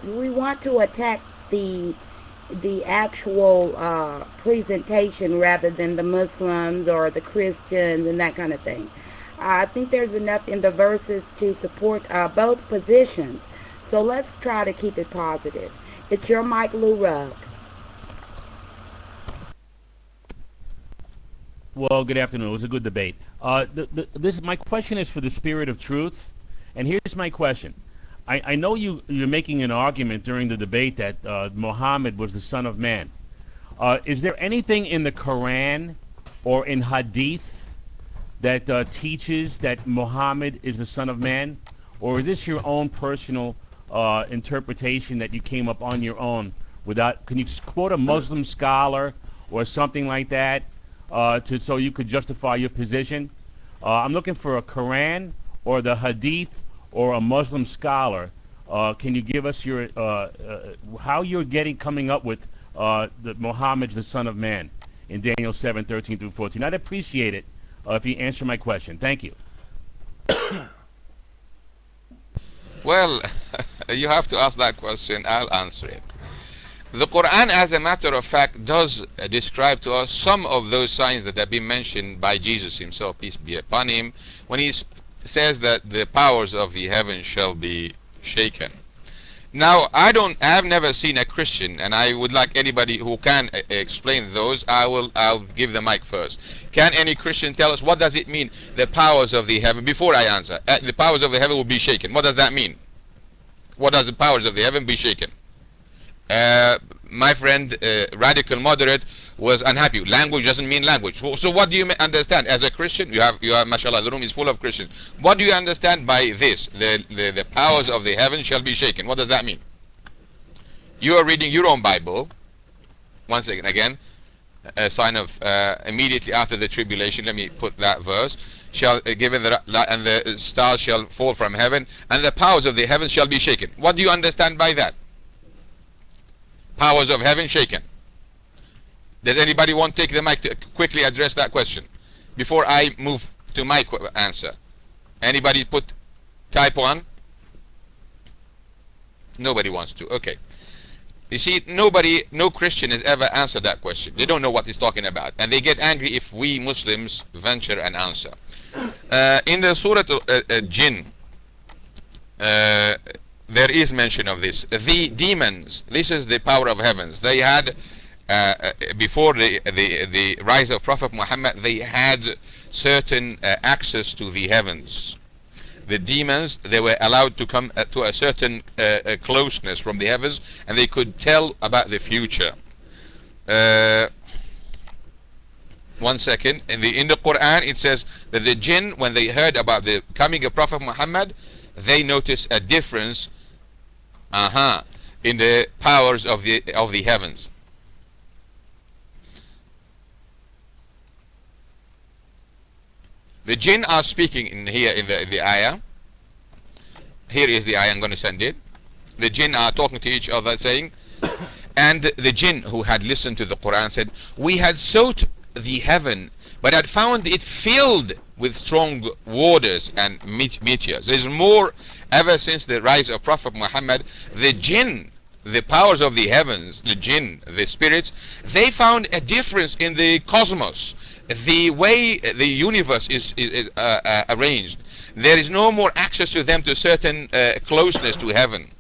we want to attack the actual presentation rather than the Muslims or the Christians and that kind of thing. I think there's enough in the verses to support both positions. So let's try to keep it positive. It's your Mike Lou Rugg. Well, good afternoon. It was a good debate. My question is for the spirit of truth, and here's my question. I know you're making an argument during the debate that Muhammad was the son of man. Is there anything in the Quran or in Hadith that teaches that Muhammad is the son of man, or is this your own personal interpretation that you came up on your own without? Can you quote a Muslim scholar or something like that? So you could justify your position. I'm looking for a Quran or the Hadith or a Muslim scholar. Can you give us your how you're coming up with that Muhammad's the son of man in Daniel 7:13 through 14? I'd appreciate it if you answer my question. Thank you. Well, you have to ask that question. I'll answer it. The Quran, as a matter of fact, does describe to us some of those signs that have been mentioned by Jesus himself, peace be upon him, when he says that the powers of the heavens shall be shaken. Now, I have never seen a Christian, and I would like anybody who can explain those. I'll give the mic first. Can any Christian tell us what does it mean, the powers of the heaven? Before I answer, the powers of the heaven will be shaken. What does that mean? What does the powers of the heaven be shaken? My friend, radical moderate, was unhappy. Language doesn't mean language. So what do you understand as a Christian? You have, mashallah, the room is full of Christians. What do you understand by this? The powers of the heaven shall be shaken. What does that mean? You are reading your own Bible. One second, again, a sign of immediately after the tribulation. Let me put that verse. Shall given and the stars shall fall from heaven, and the powers of the heavens shall be shaken. What do you understand by that? Powers of heaven shaken. Does anybody want to take the mic to quickly address that question before I move to my answer? Anybody put type 1? Nobody wants to. Okay. You see, no Christian has ever answered that question. They don't know what he's talking about, and they get angry if we Muslims venture an answer. In the Surah Jinn, there is mention of this. The demons, this is the power of heavens. They had, before the rise of Prophet Muhammad, they had certain access to the heavens. The demons, they were allowed to come to a certain closeness from the heavens, and they could tell about the future. One second. In the Quran, it says that the jinn, when they heard about the coming of Prophet Muhammad, they noticed a difference in the powers of the heavens. The jinn are speaking in here in the ayah. Here is the ayah, I'm going to send it. The jinn are talking to each other saying, and the jinn who had listened to the Quran said, we had sought the heaven, but had found it filled with strong waters and meteors. There's more. Ever since the rise of Prophet Muhammad, the jinn, the powers of the heavens, the jinn, the spirits, they found a difference in the cosmos, the way the universe is arranged. There is no more access to them to certain closeness to heaven.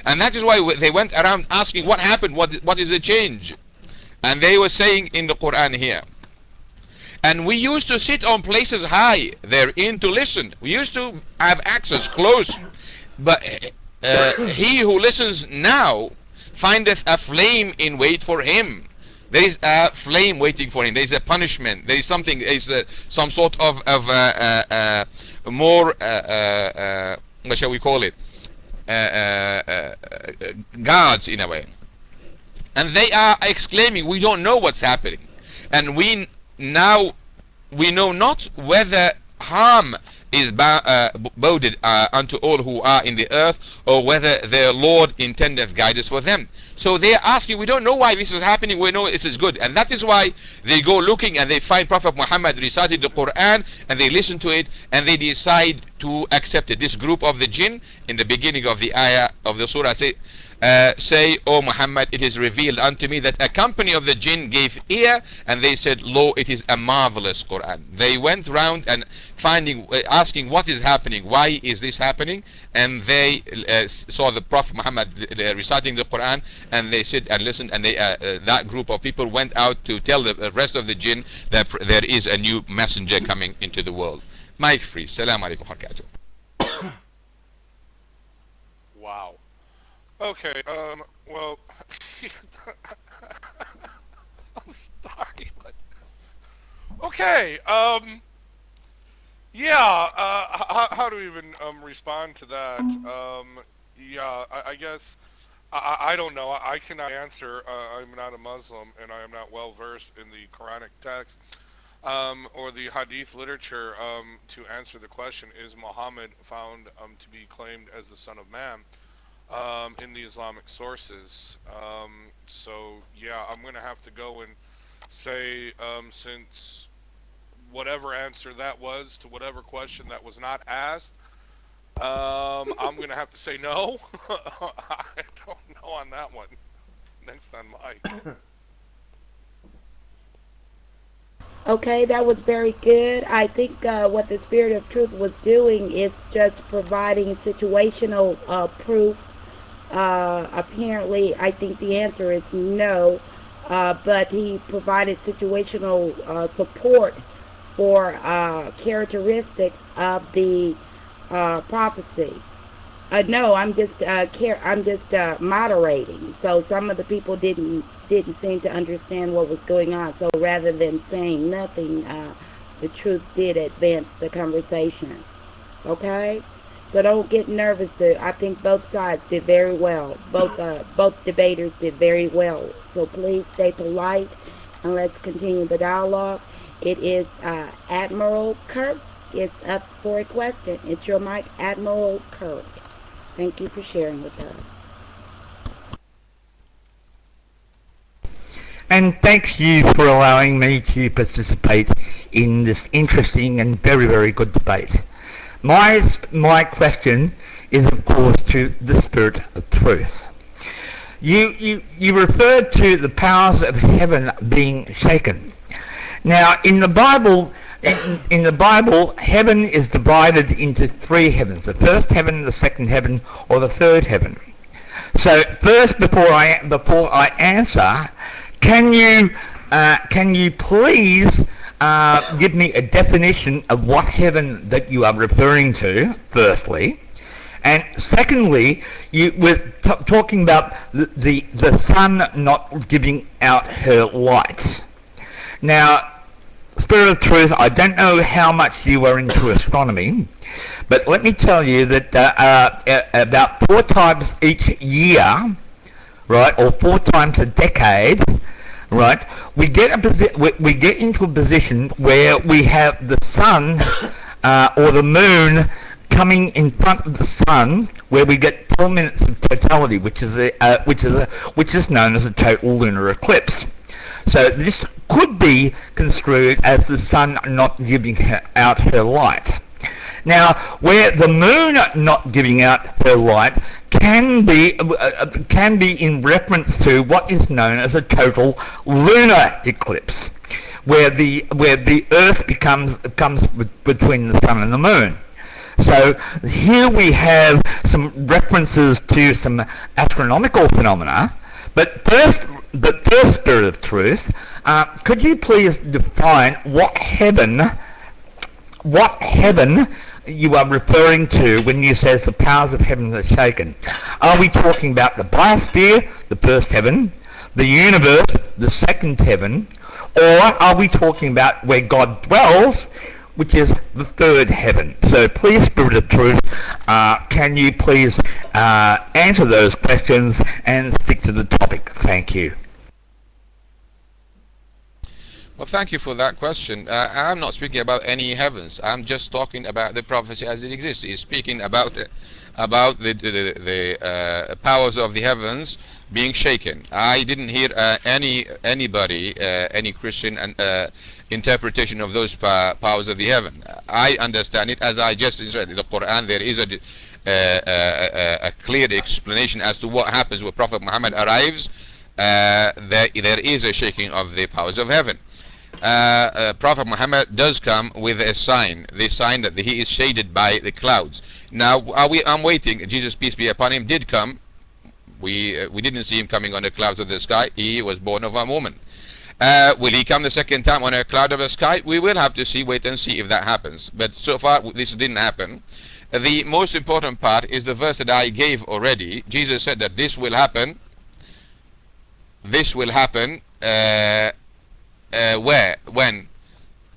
And that is why they went around asking what happened, what is the change? And they were saying in the Quran here, and we used to sit on places high therein to listen. We used to have access close. But he who listens now findeth a flame in wait for him. There is a flame waiting for him. There is a punishment. There is something. There is some sort of more what shall we call it? Guards in a way. And they are exclaiming, we don't know what's happening, and we know not whether harm is boded unto all who are in the earth, or whether their Lord intendeth guidance for them. So they are asking, we don't know why this is happening, we know this is good. And that is why they go looking and they find Prophet Muhammad recited the Quran, and they listen to it, and they decide to accept it. This group of the jinn in the beginning of the ayah of the surah say, O Muhammad, it is revealed unto me that a company of the jinn gave ear, and they said, lo, it is a marvelous Quran. They went round and asking what is happening, why is this happening, and they saw the Prophet Muhammad reciting the Quran, and they said and listened, and that group of people went out to tell the rest of the jinn that there is a new messenger coming into the world. Mike free. Salam alaikum wa barakatuh. Wow. Okay, well, I'm sorry, but, okay, yeah, how to even, respond to that, yeah, I guess, I don't know, I cannot answer, I'm not a Muslim, and I am not well versed in the Quranic text, or the Hadith literature, to answer the question, is Muhammad found, to be claimed as the Son of Man? In the Islamic sources. So yeah, I'm gonna have to go and say, since whatever answer that was to whatever question that was not asked, I'm gonna have to say no. I don't know on that one. Next on Mike. Okay, that was very good. I think what the Spirit of Truth was doing is just providing situational proof. Apparently, I think the answer is no, but he provided situational support for characteristics of the prophecy. No, I'm just moderating. So some of the people didn't seem to understand what was going on. So rather than saying nothing, the truth did advance the conversation. Okay, so don't get nervous. I think both sides did very well. Both debaters did very well. So please stay polite and let's continue the dialogue. It is Admiral Kirk. It's up for a question. It's your mic, Admiral Kirk. Thank you for sharing with us. And thank you for allowing me to participate in this interesting and very, very good debate. My question is, of course, to the Spirit of Truth. You referred to the powers of heaven being shaken. Now, in the Bible, heaven is divided into three heavens: the first heaven, the second heaven, or the third heaven. So, first, before I answer, can you please give me a definition of what heaven that you are referring to? Firstly, and secondly, you were talking about the sun not giving out her light. Now, Spirit of Truth, I don't know how much you are into astronomy, but let me tell you that about 4 times each year, right, or 4 times a decade, right, we get into a position where we have the sun or the moon coming in front of the sun, where we get 12 minutes of totality, which is known as a total lunar eclipse. So this could be construed as the sun not giving out her light. Now, where the moon not giving out her light can be in reference to what is known as a total lunar eclipse, where the Earth comes between the sun and the moon. So here we have some references to some astronomical phenomena. But first, Spirit of Truth, could you please define what heaven you are referring to when you say the powers of heaven are shaken? Are we talking about the biosphere, the first heaven, the universe, the second heaven, or are we talking about where God dwells, which is the third heaven? So please, Spirit of Truth, can you please answer those questions and stick to the topic? Thank you. Well, thank you for that question. I'm not speaking about any heavens. I'm just talking about the prophecy as it exists. He's speaking about the powers of the heavens being shaken. I didn't hear any Christian interpretation of those powers of the heaven. I understand it as I just read the Quran. There is a clear explanation as to what happens when Prophet Muhammad arrives. There is a shaking of the powers of heaven. Prophet Muhammad does come with a sign, the sign that he is shaded by the clouds. Now, I'm waiting. Jesus, peace be upon him, did come. We didn't see him coming on the clouds of the sky. He was born of a woman. Will he come the second time on a cloud of the sky? We will have to see, wait and see if that happens. But so far, this didn't happen. The most important part is the verse that I gave already. Jesus said that this will happen. This will happen where? When?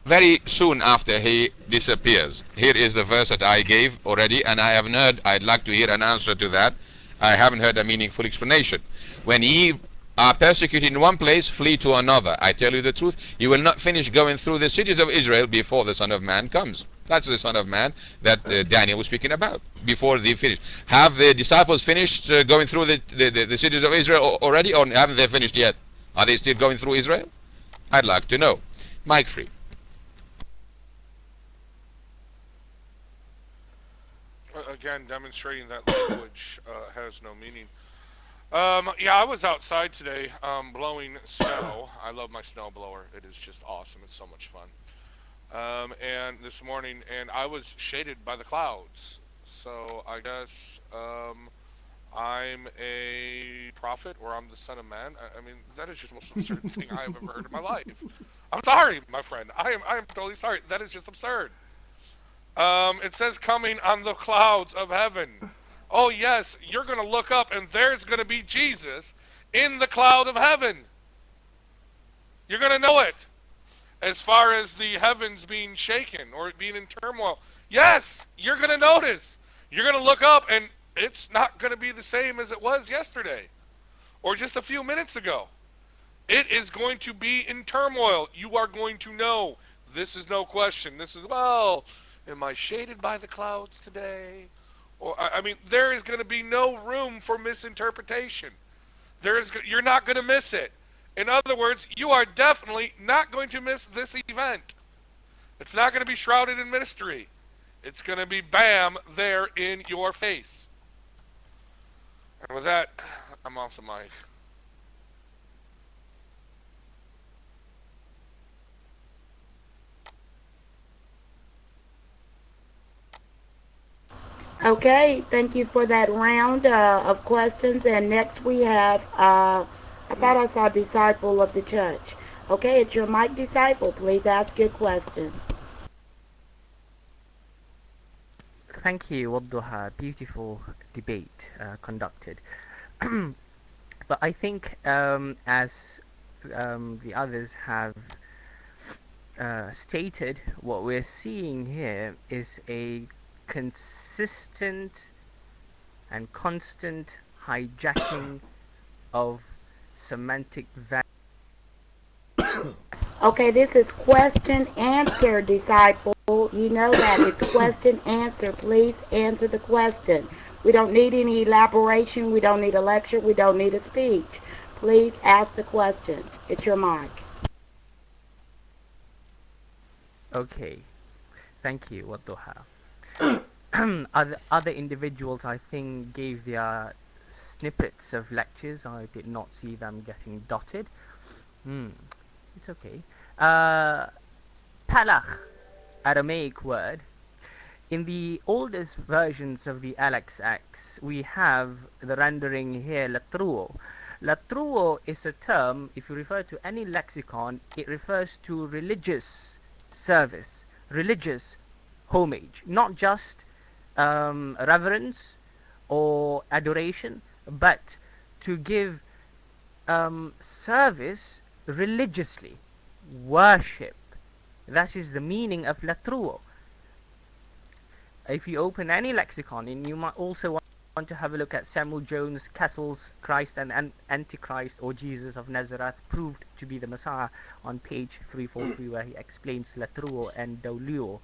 Very soon after he disappears. Here is the verse that I gave already, and I haven't heard. I'd like to hear an answer to that. I haven't heard a meaningful explanation. When ye are persecuted in one place, flee to another. I tell you the truth, you will not finish going through the cities of Israel before the Son of Man comes. That's the Son of Man that Daniel was speaking about, before they finish. Have the disciples finished going through the cities of Israel already, or haven't they finished yet? Are they still going through Israel? I'd like to know. Mike free. Again, demonstrating that language has no meaning. Yeah, I was outside today blowing snow. I love my snow blower. It is just awesome. It's so much fun. And this morning, and I was shaded by the clouds. So I guess I'm a prophet, or I'm the son of man. I mean, that is just the most absurd thing I have ever heard in my life. I'm sorry, my friend. I am totally sorry. That is just absurd. It says coming on the clouds of heaven. Oh yes, you're gonna look up and there's gonna be Jesus in the clouds of heaven. You're gonna know it. As far as the heavens being shaken or being in turmoil, yes, you're gonna notice. You're gonna look up and it's not gonna be the same as it was yesterday or just a few minutes ago. It is going to be in turmoil. You are going to know. This is no question. This is, well, am I shaded by the clouds today? Or I mean, there is going to be no room for misinterpretation. You're not going to miss it. In other words, you are definitely not going to miss this event. It's not going to be shrouded in mystery. It's going to be bam there in your face. And with that, I'm off the mic. Okay, thank you for that round of questions. And next we have, I thought I saw disciple of the church. Okay, it's your mic, disciple. Please ask your question. Thank you, Wadduha. Beautiful debate conducted. But I think, as the others have stated, what we're seeing here is a consistent and constant hijacking of semantic value. Okay, this is question answer, disciple. You know that. It's question answer. Please answer the question. We don't need any elaboration. We don't need a lecture. We don't need a speech. Please ask the question. It's your mic. Okay, thank you, Wadduha. Other individuals, I think, gave their snippets of lectures. I did not see them getting dotted. It's okay. Palach, Aramaic word. In the oldest versions of the LXX, we have the rendering here, latruo. Latruo is a term, if you refer to any lexicon, it refers to religious service, religious homage, not just reverence or adoration, but to give service religiously, worship. That is the meaning of latruo. If you open any lexicon, and you might also want to have a look at Samuel Jones Castle's Christ and Antichrist, or Jesus of Nazareth proved to be the Messiah, on page 343, where he explains latruo and doulio.